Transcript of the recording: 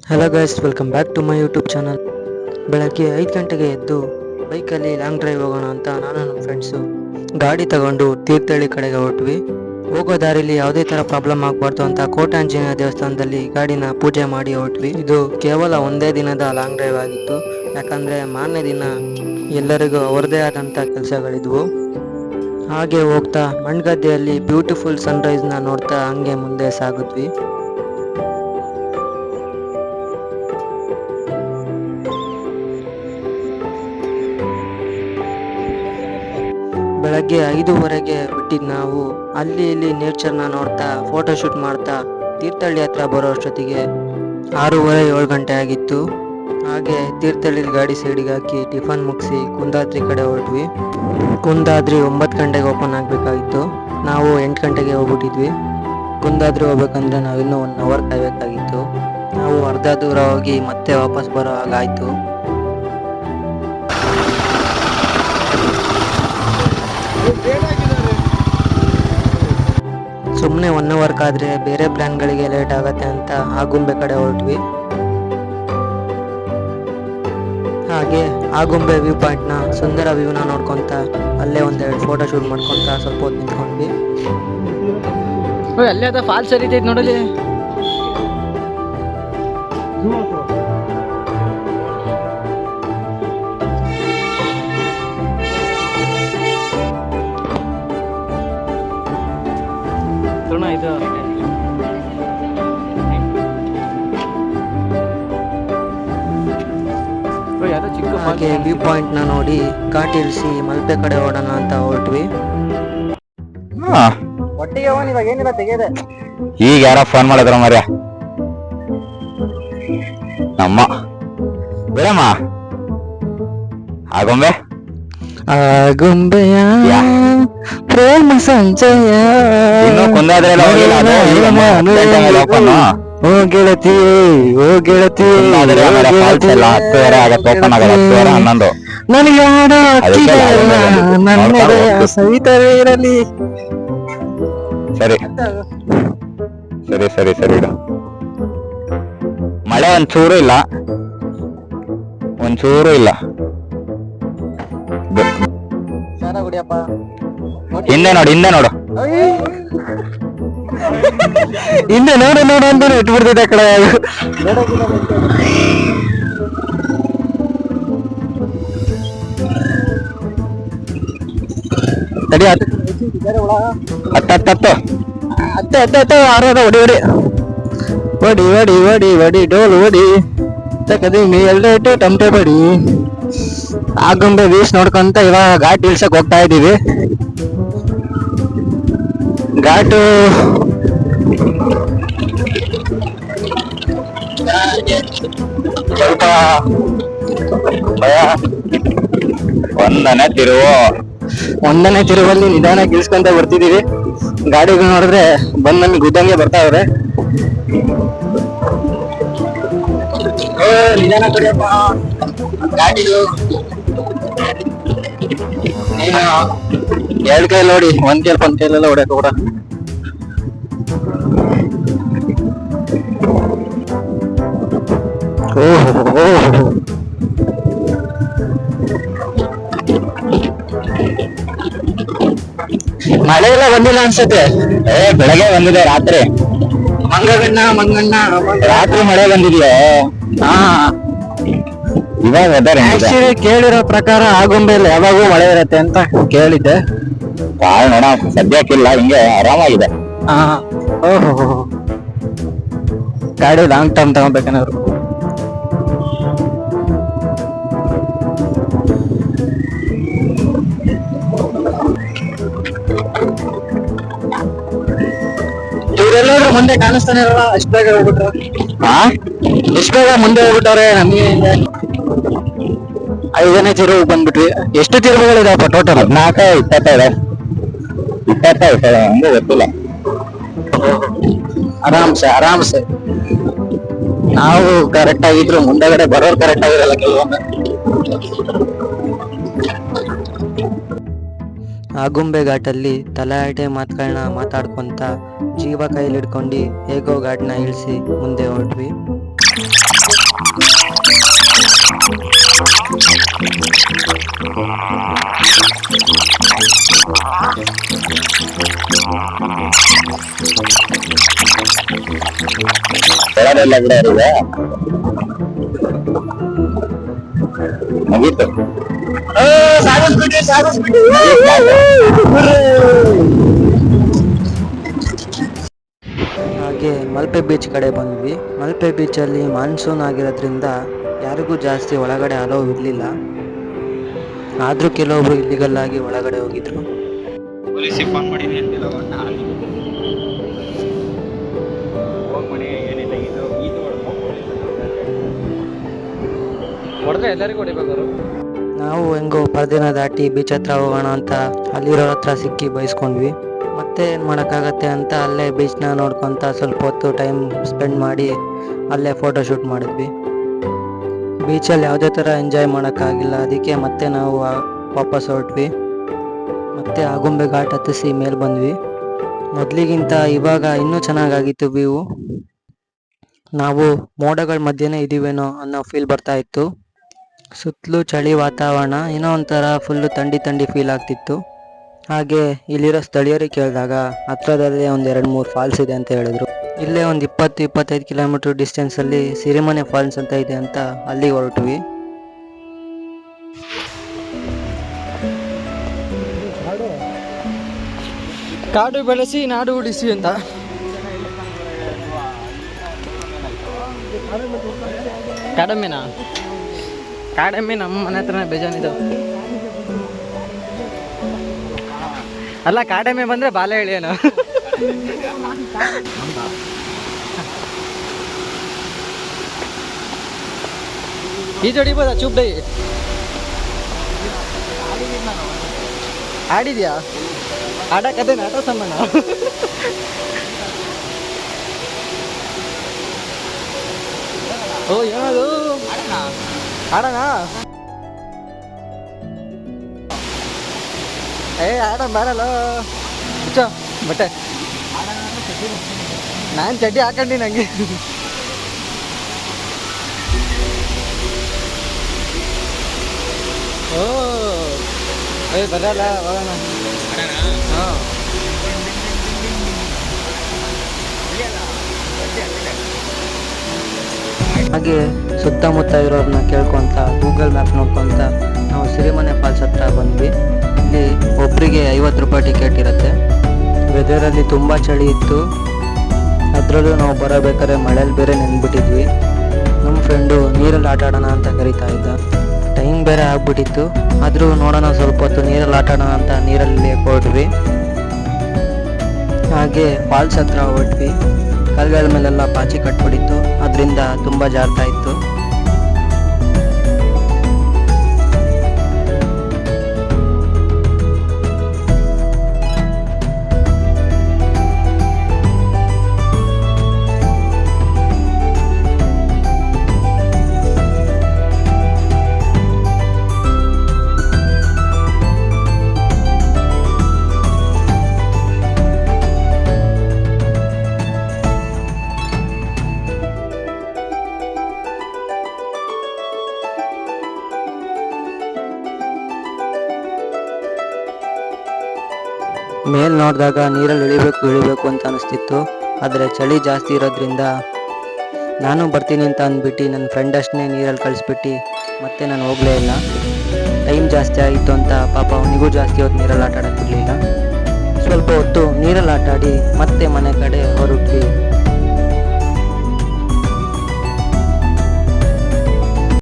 Hello guys, welcome back to my YouTube channel. ಬೆಳಗ್ಗೆ 5 ಗಂಟೆಗೆ ಎದ್ದು ಬೈಕಲ್ಲಿ ಲಾಂಗ್ ಡ್ರೈವ್ ಹೋಗೋಣ ಅಂತ ನಾನು ನಮ್ಮ ಫ್ರೆಂಡ್ಸು ಗಾಡಿ ತಗೊಂಡು ತೀರ್ಥಹಳ್ಳಿ ಕಡೆಗೆ ಹೊರಟ್ವಿ. ಹೋಗೋ ದಾರಿಲಿ ಯಾವುದೇ ಥರ ಪ್ರಾಬ್ಲಮ್ ಆಗಬಾರ್ದು ಅಂತ ಕೋಟಾಂಜನೇಯ ದೇವಸ್ಥಾನದಲ್ಲಿ ಗಾಡಿನ ಪೂಜೆ ಮಾಡಿ ಹೊರಟ್ವಿ. ಇದು ಕೇವಲ ಒಂದೇ ದಿನದ ಲಾಂಗ್ ಡ್ರೈವ್ ಆಗಿತ್ತು, ಯಾಕಂದರೆ ಮಾರನೇ ದಿನ ಎಲ್ಲರಿಗೂ ಅವರದೇ ಆದಂಥ ಕೆಲಸಗಳಿದ್ವು. ಹಾಗೆ ಹೋಗ್ತಾ ಮಣ್ಗದ್ದೆಯಲ್ಲಿ ಬ್ಯೂಟಿಫುಲ್ ಸನ್ರೈಸ್ನ ನೋಡ್ತಾ ಹಂಗೆ ಮುಂದೆ ಸಾಗಿದ್ವಿ. ಬೆಳಗ್ಗೆ 5:15ಗೆ ಬಿಟ್ಟಿದ್ದು ನಾವು ಅಲ್ಲಿ ಇಲ್ಲಿ ನೇಚರ್ನ ನೋಡ್ತಾ ಫೋಟೋಶೂಟ್ ಮಾಡ್ತಾ ತೀರ್ಥಹಳ್ಳಿ ಹತ್ರ ಬರೋ ಅಷ್ಟೊತ್ತಿಗೆ 6:30-7 ಗಂಟೆ ಆಗಿತ್ತು. ಹಾಗೆ ತೀರ್ಥಹಳ್ಳಿ ಗಾಡಿ ಸೈಡಿಗೆ ಹಾಕಿ ಟಿಫನ್ ಮುಗಿಸಿ ಕುಂದಾದ್ರಿ ಕಡೆ ಹೊರಟ್ವಿ. ಕುಂದಾದ್ರಿ 9 ಗಂಟೆಗೆ ಓಪನ್ ಆಗಬೇಕಾಗಿತ್ತು, ನಾವು 8 ಗಂಟೆಗೆ ಹೋಗ್ಬಿಟ್ಟಿದ್ವಿ. ಕುಂದಾದ್ರಿ ಹೋಗ್ಬೇಕಂದ್ರೆ ನಾವಿನ್ನೂ 1 ಅವರ್ ಕಾಯಬೇಕಾಗಿತ್ತು. ನಾವು ಅರ್ಧ ದೂರ ಹೋಗಿ ಮತ್ತೆ ವಾಪಸ್ ಬರೋ ಹಾಗಾಯಿತು. ಸುಮ್ಮನೆ 1 ಅವರ್ ಕಾದ್ರೆ ಬೇರೆ ಪ್ಲಾನ್ಗಳಿಗೆ ಲೇಟ್ ಆಗತ್ತೆ ಅಂತ ಆಗುಂಬೆ ಕಡೆ ಹೊರಟ್ವಿ. ಹಾಗೆ ಆಗುಂಬೆ ವ್ಯೂ ಪಾಯಿಂಟ್ನ ಸುಂದರ ವ್ಯೂನ ನೋಡ್ಕೊತ ಅಲ್ಲೇ ಒಂದೆರಡು ಫೋಟೋ ಶೂಟ್ ಮಾಡ್ಕೊತ ಸ್ವಲ್ಪ ಹೊತ್ತು ನಿಂತ್ಕೊಂಡ್ವಿ. ಅಲ್ಲೇ ಅದ ಫಾಲ್ಸ್ ಹರಿತೈತೆ ನೋಡಲಿ. ಇದು ಹಾಗೆ ವ್ಯೂ ಪಾಯಿಂಟ್ನ ನೋಡಿ ಘಾಟ್ ಇಳಿಸಿ ಮಲ್ಪೆ ಕಡೆ ಓಡೋಣ ಅಂತ ಹೊರಟ್ವಿ. ಈಗ ಯಾರ ಫೋನ್ ಮಾಡಿದ್ರ ಮರ್ಯ ನಮ್ಮ ಬಿಡಮ್ಮ ಆಗೊಂಬೆ ಆಗುಂಬೆಯ ಪ್ರೇಮ ಸಂಚಯ ಕುಂದಾದ್ರೆ ಓ ಗೆಳತಿ ಓ ಗೆಳತಿ 10:30 ಆಗತ್ತೆ, ಓಪನ್ ಆಗಲ್ಲ 10:11. ನನಗೆ ಹಾಡೋ ನನ್ನ ಸವಿತವೇ ಇರಲಿ. ಸರಿ ಸರಿ ಸರಿ ಸರಿ ಇಡು. ಮಳೆ ಒಂಚೂರು ಇಲ್ಲ, ಒಂಚೂರು ಇಲ್ಲ. ಹಿಂದೆ ನೋಡು, ಹಿಂದೆ ನೋಡು, ಹಿಂದೆ ನೋಡು ನೋಡು ಅಂತ ಇಟ್ಬಿಡ್ತಿದ್ದೆ ಆ ಕಡೆ. ತಡಿ ಹತ್ತು ಅತ್ತೆ ಆರದ ಹೊಡಿ ಹೊಡಿ ಹೊಡಿ ಹೊಡಿ ಹೊಡಿ ಹೊಡಿ ಡೋಲ್ ಹೊಡಿ ತಕದಿ ಎಲ್ಲೇಟು ಟಮಟೆ ಬಡಿ. ಆಗುಂಬೆ ವ್ಯೂಸ್ ನೋಡ್ಕೊಂತ ಇವಾಗ ಘಾಟ್ ಇಳ್ಸಕ್ ಹೋಗ್ತಾ ಇದೀವಿ. ಘಾಟು ಸ್ವಲ್ಪ ಒಂದನೇ ತಿರುವಲ್ಲಿ ನಿಧಾನ ಇಳಿಸ್ಕೊಂತ ಬರ್ತಿದೀವಿ. ಗಾಡಿಗಳು ನೋಡಿದ್ರೆ ಬಂದ್ ನಮಗೆ ಗುದ್ದಂಗೆ ಬರ್ತಾವ್ರೆ. ನಿಧಾನ ಕಡಿಯಪ್ಪ ಗಾಡಿಗಳು. ಎರಡು ಕೈ ನೋಡಿ, ಒಂದ್ ಕೈಲೆಲ್ಲ ಹೊಡ್ಯಾಕ ಕೂಡ. ಮಳೆ ಎಲ್ಲ ಬಂದಿಲ್ಲ ಅನ್ಸುತ್ತೆ. ಬೆಳಗ್ಗೆ ಬಂದಿದೆ, ರಾತ್ರಿ ಮಂಗಣ್ಣ ರಾತ್ರಿ ಮಳೆ ಬಂದಿದ್ಯೋ? ಹಾ, ಇವಾಗ ವೆದರ್ ಕೇಳಿರೋ ಪ್ರಕಾರ ಆಗುಂಬೆಯಲ್ಲಿ ಯಾವಾಗೂ ಮಳೆ ಇರತ್ತೆ ಅಂತ ಕೇಳಿದ್ದೆ. ನೋಡ ಸದ್ಯಕ್ಕಿಲ್ಲ, ಹಿಂಗೆ ಆರಾಮಾಗಿದೆ. ಹಾ, ಓಹೋ, ಗಾಡಿ ಲಾಂಗ್ ಟರ್ಮ್ ತಗೋಬೇಕೇನಾದ್ರು. ಇವರೆಲ್ಲಾದ್ರೂ ಮುಂದೆ ಕಾಣಿಸ್ತಾನೆ ಇರಲ್ಲ, ಎಷ್ಟು ಬೇಗ ಹೋಗ್ಬಿಟ್ರು. ಎಷ್ಟು ಬೇಗ ಮುಂದೆ ಹೋಗ್ಬಿಟ್ಟವ್ರೆ. ನಮಗೆ 5ನೇ ತಿರುವು ಬಂದ್ಬಿಟ್ವಿ. ಎಷ್ಟು ತಿರುವುಗಳಿದಾವಪ್ಪ ಟೋಟಲ್? 14, 25 ಹಂಗೆ ಗೊತ್ತಿಲ್ಲ. ಆರಾಮ್ಸೆ ನಾವು ಕರೆಕ್ಟ್ ಆಗಿದ್ರು, ಮುಂದಗಡೆ ಬರೋರು ಕರೆಕ್ಟ್ ಆಗಿರಲ್ಲ ಕೆಲವೊಮ್ಮೆ. ಆಗುಂಬೆ ಘಾಟಲ್ಲಿ ತಲಾಟೆ ಮಾತುಗಳನ್ನ ಮಾತಾಡ್ಕೊಂತ ಜೀವ ಕೈಲಿ ಹಿಡ್ಕೊಂಡು ಹೇಗೋ ಘಾಟ್ನ ಇಳಿಸಿ ಮುಂದೆ ಹೊರಟ್ವಿ. ಹೇಳೋದಿಲ್ಲ ಬಿಡ ಅವ್ರಿಗೆ. ಮುಗೀತು. ಹಾಗೆ ಮಲ್ಪೆ ಬೀಚ್ ಕಡೆ ಬಂದ್ವಿ. ಮಲ್ಪೆ ಬೀಚಲ್ಲಿ ಮಾನ್ಸೂನ್ ಆಗಿರೋದ್ರಿಂದ ಯಾರಿಗೂ ಜಾಸ್ತಿ ಒಳಗಡೆ ಅಲೋ ಇರಲಿಲ್ಲ. ಆದರೂ ಕೆಲವೊಬ್ರು ಇಲ್ಲಿಗಲ್ ಆಗಿ ಒಳಗಡೆ ಹೋಗಿದ್ರು. ಪೊಲೀಸಿಗೆ ಫೋನ್ ಮಾಡಿದ್ದೀನಿ ಅಂತಿಲ್ಲ ಫೋನ್ ಮಾಡಿ ಏನಿಲ್ಲ ಇದು ಹೊಡೆದ್ರೆ ಎಲ್ಲರಿಗೂ ಹೊಡಿಬೇಕು. ನಾವು ಹೆಂಗೋ ಪರದಿನ ದಾಟಿ ಬೀಚ್ ಹತ್ರ ಹೋಗೋಣ ಅಂತ ಅಲ್ಲಿರೋ ಹತ್ರ ಸಿಕ್ಕಿ ಬೈಸ್ಕೊಂಡ್ವಿ. ಮತ್ತೆ ಏನು ಮಾಡೋಕ್ಕಾಗತ್ತೆ ಅಂತ ಅಲ್ಲೇ ಬೀಚ್ನ ನೋಡ್ಕೊತ ಸ್ವಲ್ಪ ಹೊತ್ತು ಟೈಮ್ ಸ್ಪೆಂಡ್ ಮಾಡಿ ಅಲ್ಲೇ ಫೋಟೋಶೂಟ್ ಮಾಡಿದ್ವಿ. ಬೀಚಲ್ಲಿ ಯಾವುದೇ ಥರ ಎಂಜಾಯ್ ಮಾಡೋಕ್ಕಾಗಿಲ್ಲ. ಅದಕ್ಕೆ ಮತ್ತೆ ನಾವು ವಾಪಸ್ ಹೊರಟ್ವಿ. ಮತ್ತೆ ಆಗುಂಬೆ ಘಾಟ್ ಹತ್ತಿಸಿ ಮೇಲೆ ಬಂದ್ವಿ. ಮೊದಲಿಗಿಂತ ಇವಾಗ ಇನ್ನೂ ಚೆನ್ನಾಗಾಗಿತ್ತು ವ್ಯೂ. ನಾವು ಮೋಡಗಳ ಮಧ್ಯೆನೇ ಇದ್ದೀವೇನೋ ಅನ್ನೋ ಫೀಲ್ ಬರ್ತಾ ಇತ್ತು. ಸುತ್ತಲೂ ಚಳಿ ವಾತಾವರಣ, ಏನೋ ಒಂಥರ ಫುಲ್ಲು ಥಂಡಿ ಫೀಲ್ ಆಗ್ತಿತ್ತು. ಹಾಗೆ ಇಲ್ಲಿರೋ ಸ್ಥಳೀಯರಿಗೆ ಕೇಳಿದಾಗ ಹತ್ರದಲ್ಲೇ ಒಂದು 2-3 ಫಾಲ್ಸ್ ಇದೆ ಅಂತ ಹೇಳಿದ್ರು. ಇಲ್ಲೇ ಒಂದು 20-25 ಕಿಲೋಮೀಟರ್ ಡಿಸ್ಟೆನ್ಸಲ್ಲಿ ಸಿರಿಮನೆ ಫಾಲ್ಸ್ ಅಂತ ಇದೆ ಅಂತ ಅಲ್ಲಿಗೆ ಹೊರಟ್ವಿ. ಕಾಡು ಬೆಳೆಸಿ ನಾಡು ಉಳಿಸಿ ಅಂತ. ಕಾಡೆಮ್ಮೆನಾ? ಕಾಡೆಮ್ಮೆ ನಮ್ಮ ಮನೆ ಹತ್ರನೇ ಬೇಜಾನಿದ್ದಾವೆ. ಅಲ್ಲ, ಕಾಡೆಮ್ಮೆ ಬಂದ್ರೆ ಬಾಲೆ ಎಳೆಯೋಣ. ಈಜು ಹೊಡಿಬೋದಾ ಚೂಪ್ ಡೈ? ಆಡಿದ್ಯಾ? ಆಡಕದೇನ ಆಟ ಸಂಬಂಧ? ಓ ಏನದು? ಆಡೋಣ? ಆಡ ಬರಲ್ಲ ಬಟ್ಟೆ. ನಾನು ಚಡ್ಡಿ ಹಾಕೊಂಡಿ ನಂಗೆ. ಓ ಬರಲ್ಲ, ಹೋಗೋಣ. ಹಾಂ, ಹಾಗೆ ಸುತ್ತಮುತ್ತ ಇರೋರನ್ನ ಕೇಳ್ಕೊತ ಗೂಗಲ್ ಮ್ಯಾಪ್ ನೋಡ್ಕೊತ ನಾವು ಸಿರಿಮನೆ ಫಾಲ್ಸ್ ಹತ್ರ ಬಂದ್ವಿ. ಇಲ್ಲಿ ಒಬ್ಬರಿಗೆ 50 ರೂಪಾಯಿ ಟಿಕೆಟ್ ಇರುತ್ತೆ. ವೆದರಲ್ಲಿ ತುಂಬ ಚಳಿ ಇತ್ತು. ಅದರಲ್ಲೂ ನಾವು ಬರಬೇಕಾದ್ರೆ ಮಳೆಯಲ್ಲಿ ಬೇರೆ ನೆನ್ಬಿಟ್ಟಿದ್ವಿ. ನಮ್ಮ ಫ್ರೆಂಡು ನೀರಲ್ಲಿ ಆಟ ಆಡೋಣ ಅಂತ ಕರಿತಾ ಇದ್ದ. ಟೈಮ್ ಬೇರೆ ಆಗ್ಬಿಟ್ಟಿತ್ತು. ಆದರೂ ನೋಡೋಣ ಸ್ವಲ್ಪ ಹೊತ್ತು ನೀರಲ್ಲಿ ಆಟ ಆಡೋಣ ಅಂತ ನೀರಲ್ಲಿ ಹೊರಟ್ವಿ. ಹಾಗೆ ಫಾಲ್ಸ್ ಹತ್ರ ಹೊರಟ್ವಿ. ಕಲ್ಗಳ ಮೇಲೆಲ್ಲ ಪಾಚಿ ಕಟ್ಬಿಟ್ಟಿತ್ತು, ಅದರಿಂದ ತುಂಬ ಜಾರ್ತಾ ಇತ್ತು. ಮೇಲೆ ನೋಡಿದಾಗ ನೀರಲ್ಲಿ ಇಳಿಬೇಕು ಅಂತ ಅನಿಸ್ತಿತ್ತು. ಆದರೆ ಚಳಿ ಜಾಸ್ತಿ ಇರೋದ್ರಿಂದ ನಾನು ಬರ್ತೀನಿ ಅಂತ ಅಂದ್ಬಿಟ್ಟು ನನ್ನ ಫ್ರೆಂಡ್ ಅಷ್ಟನ್ನೇ ನೀರಲ್ಲಿ ಕಳಿಸ್ಬಿಟ್ಟು ಮತ್ತೆ ನಾನು ಹೋಗಲೇ ಇಲ್ಲ. ಟೈಮ್ ಜಾಸ್ತಿ ಆಗಿತ್ತು ಅಂತ ಪಾಪ ಅವನಿಗೂ ಜಾಸ್ತಿ ಹೊತ್ತು ನೀರಲ್ಲಿ ಆಟ ಆಡೋಕ್ಕೆ ಬಿಡಲಿಲ್ಲ. ಸ್ವಲ್ಪ ಹೊತ್ತು ನೀರಲ್ಲಿ ಆಟ ಆಡಿ ಮತ್ತೆ ಮನೆ ಕಡೆ ಹೊರಟ್ವಿ.